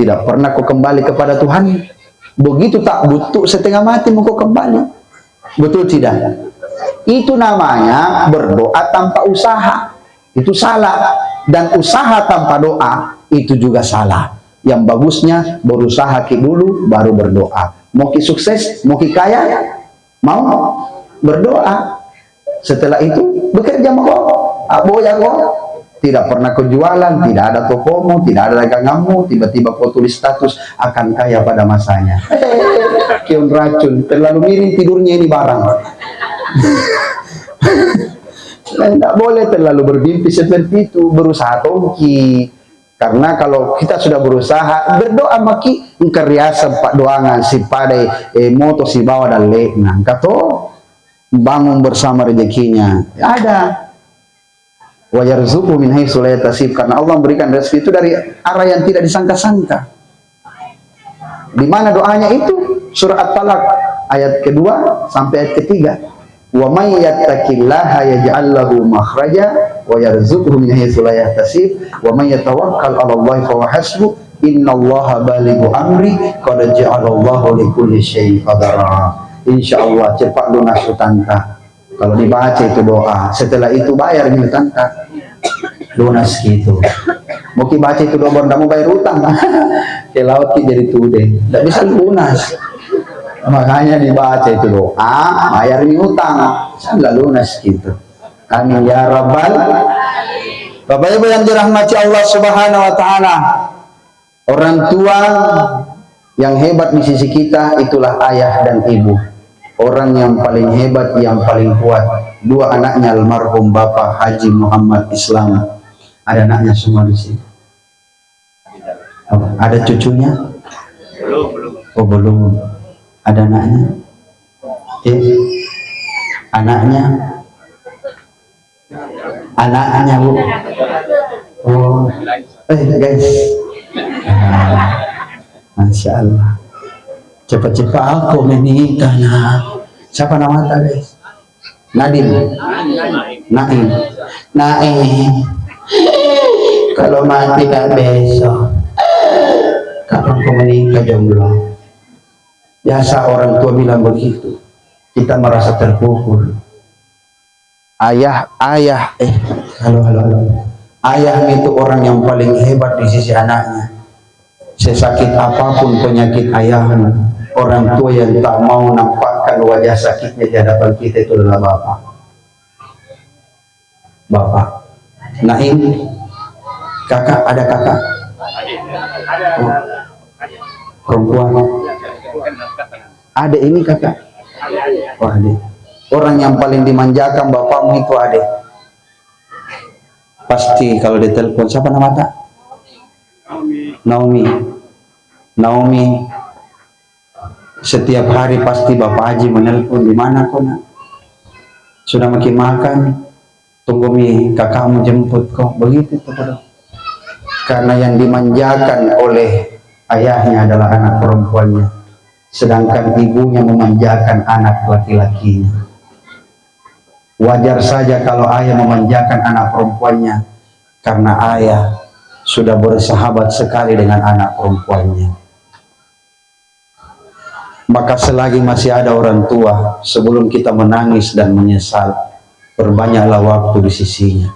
tidak pernah kau kembali kepada Tuhan. Begitu tak butuh setengah mati mau kau kembali. Betul tidak? Itu namanya berdoa tanpa usaha. Itu salah. Dan usaha tanpa doa itu juga salah. Yang bagusnya berusaha dulu baru berdoa. Mau sukses, mau kaya, mau berdoa. Setelah itu bekerja mau aboya kok. Tidak pernah kejualan, tidak ada tokomu, tidak ada daganganmu, tiba-tiba kau tulis status akan kaya pada masanya. Kion racun, terlalu miring tidurnya ini barang. Tidak boleh terlalu bermimpi seperti itu. Berusaha tongki. Karena kalau kita sudah berusaha berdoa maki ngkariasa pak doangan si padai moto si bawa dan lekna kato bangun bersama rezekinya ada wa yarzuqhu min haitsu la yahtasib, karena Allah memberikan rezeki itu dari arah yang tidak disangka-sangka. Di mana doanya itu? Surah At-Talaq ayat kedua sampai ayat ketiga. Wa may yattaqillaha yaj'al lahu makhraja wa yarzuqhu min haitsu la yahtasib wa may yatawakkal 'ala Allahi fa huwa hasbuh innallaha balighu amri qad ja'alallahu likulli syai'in qadara. Insyaallah cepat lunas utangka. Kalau dibaca itu doa, setelah itu bayar gitu utangka. Lunas gitu. Mau baca itu doa baru mau bayar utang. Ke laut jadi tude. Enggak bisa lunas. Makanya dibaca itu doa, bayar utang, sampai lunas gitu. Amin ya rabbal. Bapak Ibu yang dirahmati Allah Subhanahu wa taala. Orang tua yang hebat di sisi kita itulah ayah dan ibu. Orang yang paling hebat, yang paling kuat. Dua anaknya almarhum Bapak Haji Muhammad Islam. Ada anaknya semua di sini. Ada cucunya? Belum. Oh belum. Ada anaknya? Anaknya? Anaknya bu? Oh, guys. Masya Allah. Cepat-cepat aku menikah nak. Siapa nama guys? Nadim. Naim. Kalau mati gak besok. Kapan kau menikah jomblo? Biasa orang tua bilang begitu. Kita merasa terpukul. Halo. Ayah itu orang yang paling hebat di sisi anaknya. Sesakit apapun penyakit ayahmu, orang tua yang tak mau nampakkan wajah sakitnya di hadapan kita itu adalah bapak. Bapak. Naim, kakak, ada kakak? Oh, perempuan. Adik ini kakak? Oh, adik. Orang yang paling dimanjakan bapakmu itu adik. Pasti kalau ditelepon, siapa nama tak? Naomi. Setiap hari pasti Bapak Haji menelpon, di mana kau nak? Sudah makan? Tunggu kakakmu jemput kau. Begitu tuh. Karena yang dimanjakan oleh ayahnya adalah anak perempuannya, sedangkan ibunya memanjakan anak laki-lakinya. Wajar saja kalau ayah memanjakan anak perempuannya, karena ayah sudah bersahabat sekali dengan anak perempuannya. Maka selagi masih ada orang tua, sebelum kita menangis dan menyesal, perbanyaklah waktu di sisinya.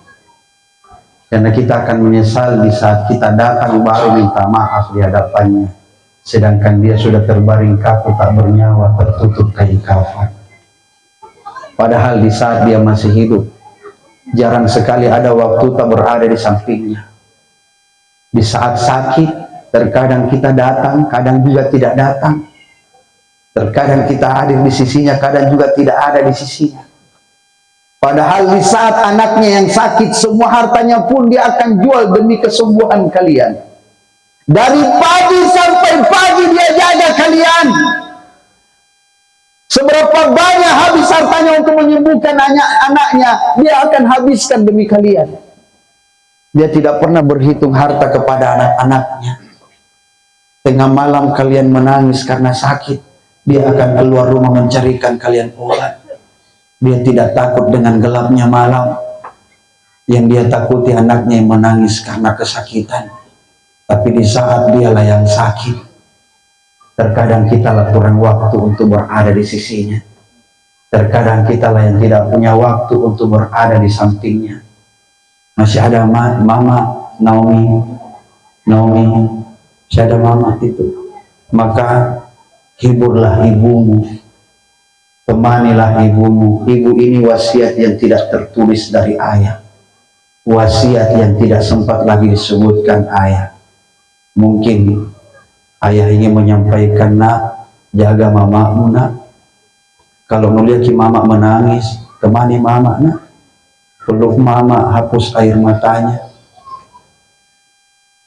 Karena kita akan menyesal di saat kita datang baru minta maaf di hadapannya, sedangkan dia sudah terbaring kaku tak bernyawa, tertutup kain kafan. Padahal di saat dia masih hidup, jarang sekali ada waktu tak berada di sampingnya. Di saat sakit, terkadang kita datang, kadang juga tidak datang. Terkadang kita hadir di sisinya, kadang juga tidak ada di sisinya. Padahal di saat anaknya yang sakit, semua hartanya pun dia akan jual demi kesembuhan kalian. Dari pagi sampai pagi dia jaga kalian. Seberapa banyak habis hartanya untuk menyembuhkan anaknya, dia akan habiskan demi kalian. Dia tidak pernah berhitung harta kepada anak-anaknya. Tengah malam kalian menangis karena sakit, dia akan keluar rumah mencarikan kalian obat. Dia tidak takut dengan gelapnya malam. Yang dia takuti anaknya yang menangis karena kesakitan. Tapi di saat dialah yang sakit, terkadang kita kurang waktu untuk berada di sisinya. Terkadang kita yang tidak punya waktu untuk berada di sampingnya. Masih ada mama Naomi, masih ada mama itu. Maka hiburlah ibumu, temanilah ibumu. Ibu ini wasiat yang tidak tertulis dari ayah, wasiat yang tidak sempat lagi disebutkan ayah. Mungkin ayah ingin menyampaikan, nak, jaga mamamu nak. Kalau melihat mama menangis, temani mama nak. Peluk mama, hapus air matanya.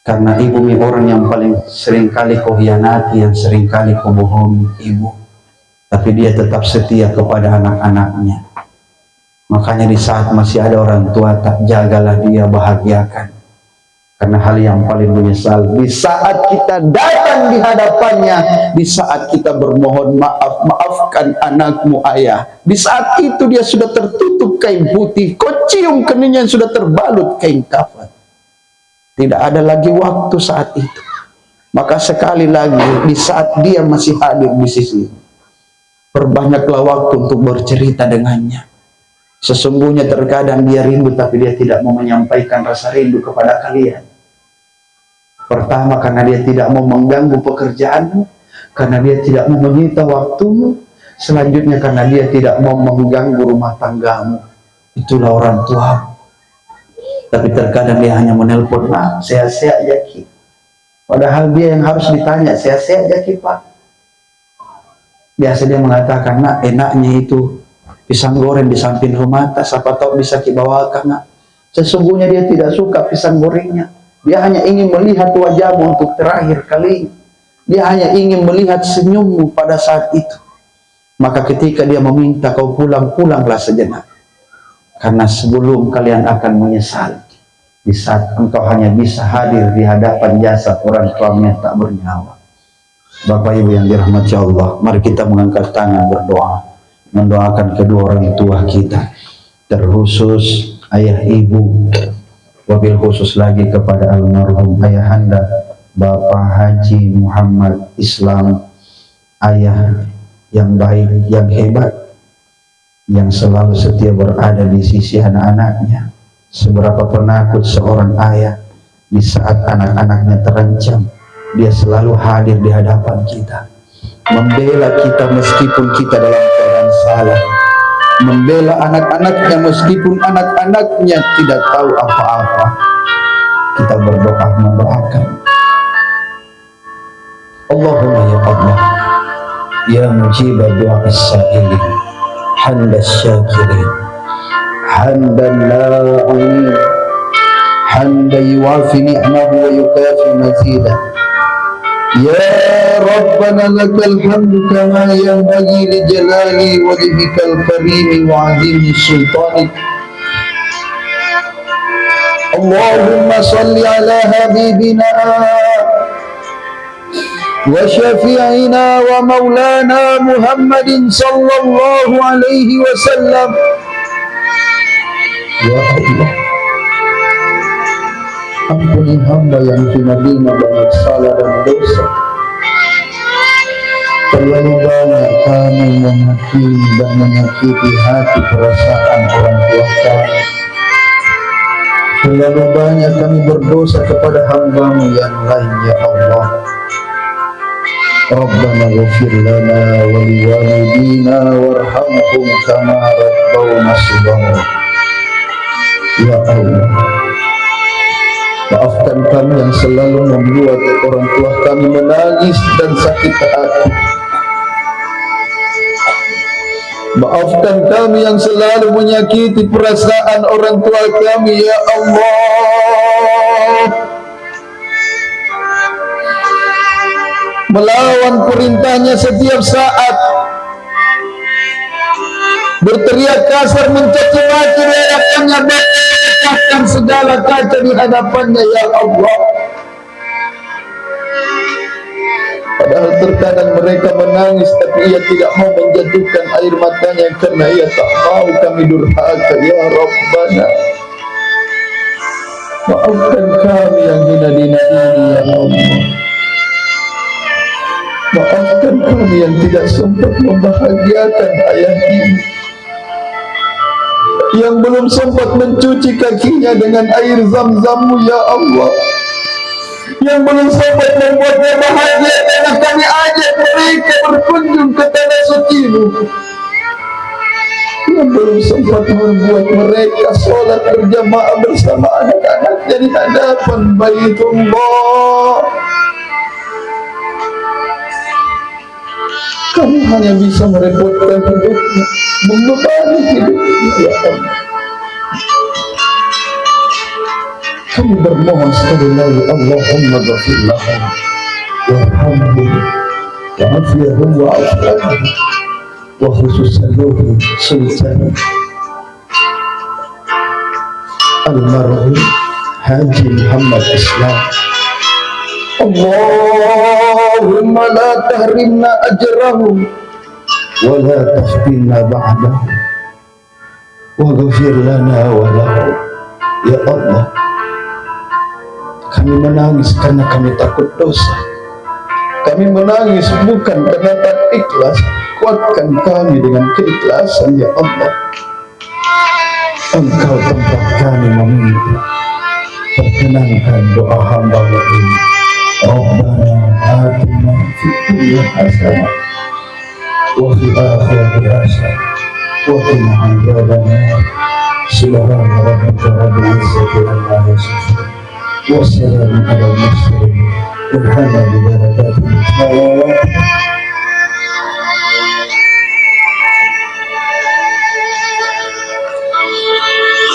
Karena ibu ini orang yang paling seringkali kau hianati, yang seringkali kau bohongi ibu. Tapi dia tetap setia kepada anak-anaknya. Makanya di saat masih ada orang tua, tak jagalah dia, bahagiakan. Karena hal yang paling menyesal, di saat kita datang di hadapannya, di saat kita bermohon maaf, maafkan anakmu ayah. Di saat itu dia sudah tertutup kain putih, kau cium keningnya yang sudah terbalut kain kafan. Tidak ada lagi waktu saat itu. Maka sekali lagi, di saat dia masih hadir di sisi, perbanyaklah waktu untuk bercerita dengannya. Sesungguhnya terkadang dia rindu, tapi dia tidak mau menyampaikan rasa rindu kepada kalian. Pertama, karena dia tidak mau mengganggu pekerjaanmu, karena dia tidak mau menyita waktumu. Selanjutnya, karena dia tidak mau mengganggu rumah tanggamu. Itulah orang tuamu. Tapi terkadang dia hanya menelpon, "Nah, sehat-sehat ya Ki." Padahal dia yang harus ditanya, "Sehat-sehat ya Ki Pak?" Biasa dia mengatakan, "Nak, enaknya itu pisang goreng di samping rumah, tak siapa tahu bisa Ki bawakan, Nak." Sesungguhnya dia tidak suka pisang gorengnya. Dia hanya ingin melihat wajahmu untuk terakhir kali. Dia hanya ingin melihat senyummu pada saat itu. Maka ketika dia meminta kau pulang, pulanglah sejenak. Karena sebelum kalian akan menyesal di saat engkau hanya bisa hadir di hadapan jasad orang tuamu yang tak bernyawa. Bapak Ibu yang dirahmati Allah, mari kita mengangkat tangan berdoa, mendoakan kedua orang tua kita, terkhusus ayah ibu, wabil khusus lagi kepada almarhum ayahanda Bapak Haji Muhammad Islam, ayah yang baik, yang hebat, yang selalu setia berada di sisi anak-anaknya. Seberapa penakut seorang ayah di saat anak-anaknya terancam, dia selalu hadir di hadapan kita, membela kita meskipun kita dalam keadaan salah, membela anak-anaknya meskipun anak-anaknya tidak tahu apa-apa. Kita berdoa, mendoakan, Allahumma ya Allah, ya mujibah doa as-sa'ilin, hamdas syakirin, hamdan la'inin, hamdan yuwafi ni'mahu wa yukafi mazidah. Ya Rabbana lakal hamdu kama yanbaghi li jalali wajhikal karim wa azimi sultanik. Allahumma salli ala habibina wa syafi'ina wa maulana Muhammadin sallallahu alaihi wasallam. Ya Allah, ampuni hamba yang kina-kina banyak salah dan dosa. Terlalu banyak kami menyakiti dan menyakiti hati perasaan orang tua kami. Terlalu banyak kami berdosa kepada hamba-Mu yang lain, ya Allah. Rabbana ghfir lana wa liwalidina warhamhum kama rabbawna shighara. Ya Allah, maafkan kami yang selalu membuat orang tua kami menangis dan sakit hati. Maafkan kami yang selalu menyakiti perasaan orang tua kami, ya Allah. Melawan perintahnya setiap saat, berteriak kasar, mencaci maki di hadapannya, bahkan segala kaca di hadapannya, ya Allah. Padahal terkadang mereka menangis, tapi ia tidak mau menjatuhkan air matanya karena ia tak mau kami durhaka, ya Rabbana. Maafkan kami yang hina-hina ini, ya Allah. Maafkan kami yang tidak sempat membahagiakan ayah ini, yang belum sempat mencuci kakinya dengan air zam-zammu, ya Allah, yang belum sempat membuatnya bahagia karena kami ajak mereka berkunjung ke tanah suci-Mu, yang belum sempat membuat mereka sholat berjamaah bersama anak-anaknya di hadapan Baitullah. Kami hanya bisa merepotkan hidupnya, membebani hidupnya, ya Allah. Kami bermohon sekali lagi, Allahumma ghafir lahum warhamhum wa'afiyahum wa'afiyahum wa khususan lahu sultan almarhum Haji Muhammad Islam. Allahumma la tahrimna ajrahum wa la taftinna ba'dahu wa ghafir lana wa lahu. Ya Allah, kami menangis karena kami takut dosa. Kami menangis bukan karena tak ikhlas. Kuatkan kami dengan keikhlasan, ya Allah. Engkau tempat kami meminta. Perkenankan doa hamba ini. Rabbana atina fid dunya hasanah wa fil akhirati hasanah wa qina adzabannar. Subhana rabbika rabbil izzati amma yasifun. Wassalamu ala mursalin.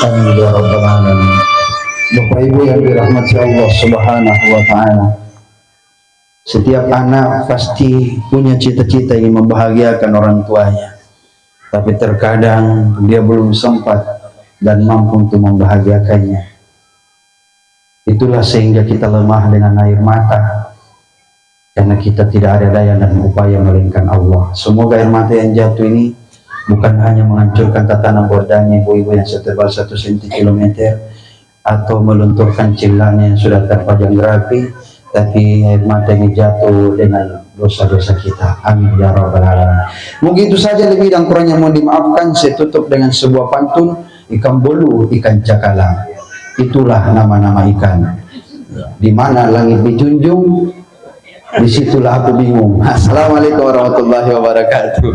Amin ya rabbal alamin. Bapak Ibu yang dirahmati Allah Subhanahu wa taala. Setiap anak pasti punya cita-cita ingin membahagiakan orang tuanya. Tapi terkadang dia belum sempat dan mampu untuk membahagiakannya. Itulah sehingga kita lemah dengan air mata, karena kita tidak ada daya dan upaya melainkan Allah. Semoga air mata yang jatuh ini bukan hanya menghancurkan tatanan bordanya ibu-ibu yang setebal 1 cm atau melunturkan cilanya yang sudah terpajang rapi, tapi air mata ini jatuh dengan dosa-dosa kita. Amin ya rabbal alamin. Mungkin itu saja, lebih dan kurangnya mohon dimaafkan. Saya tutup dengan sebuah pantun, ikan bolu, ikan cakalang. Itulah nama-nama ikan. Di mana langit dijunjung, disitulah aku bingung. Assalamualaikum warahmatullahi wabarakatuh.